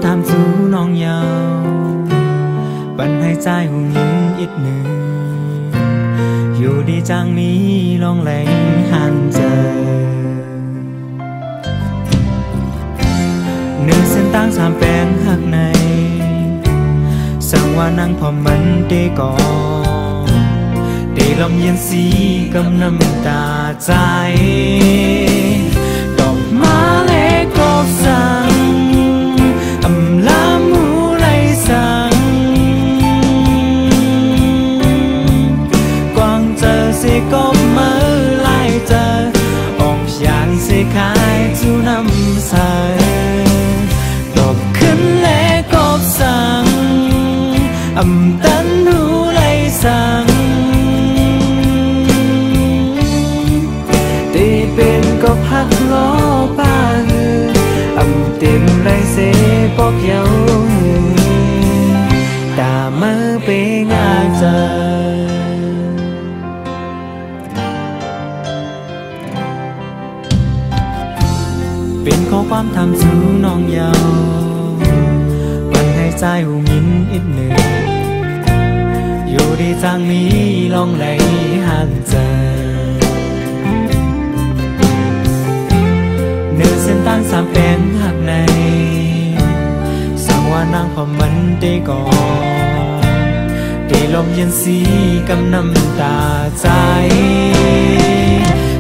ความtham chú nong nhau bận hay trai hùng những ít nữ dù đi trang mỹ long lấy hàn giờ nữ xin tăng sàm bén hạc này sang hoa năng phòm mẫn đê có để lòng yên si cầm nắm ta trái đọc má lẽ có sang ẩm lá mũ lấy sang quang giờ sẽ có mơ lại giờ ổng dàn sẽ khai chú năm sai đọc khấn lẽ có sang ẩm tấn hú lấy sang tê bên có hát ló ba hư ẩm tìm lấy sẽ bóp nhau ta mơ bê ngã giờเป็นข้อความทำสู้น้องยาววันให้ใจหูยินอีกหนึ่งอยู่ดีจางมีลองไหลหันเจอเนื้อเส้นตั้งสามแปลงหักในสังว่านางพอมันได้ก่อนได้ลมเย็นสีกำน้ำตาใจ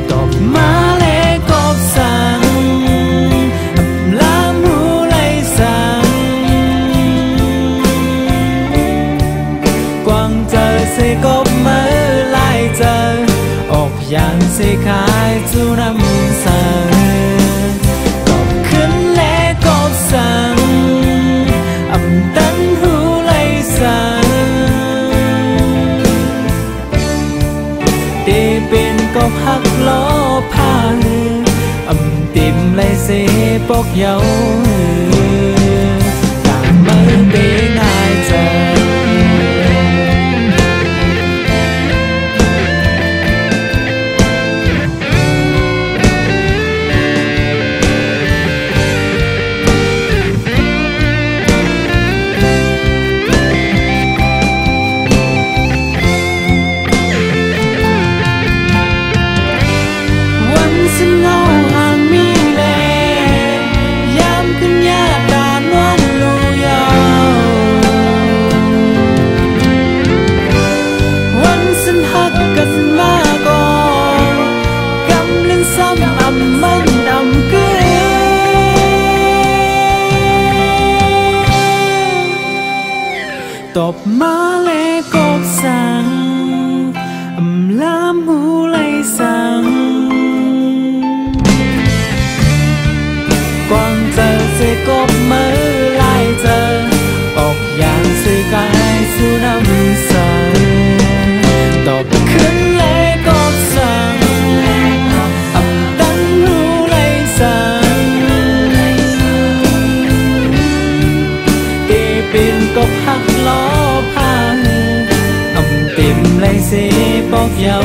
ตบมาและกบสังsẽ có mơ lại giờ ốc dạng sẽ khai chú năm giờ cọc khấn lẽ cọc sang ẩm tấn hú lấy sang để bên cọc hắc ló pha ẩm tìm lấy sẽ bóc nhau càng mơ bên ai giờตบมาและกบสังล้ำหูไหลสังกวางเจอเสกบมือไล่เจอออกอย่างสื่อกายสู่น้ำสังตบขึ้นและกบสังตั้งหูไหลสังตีเป็นกบหักล้อtìm lấy sẽ bóp nhau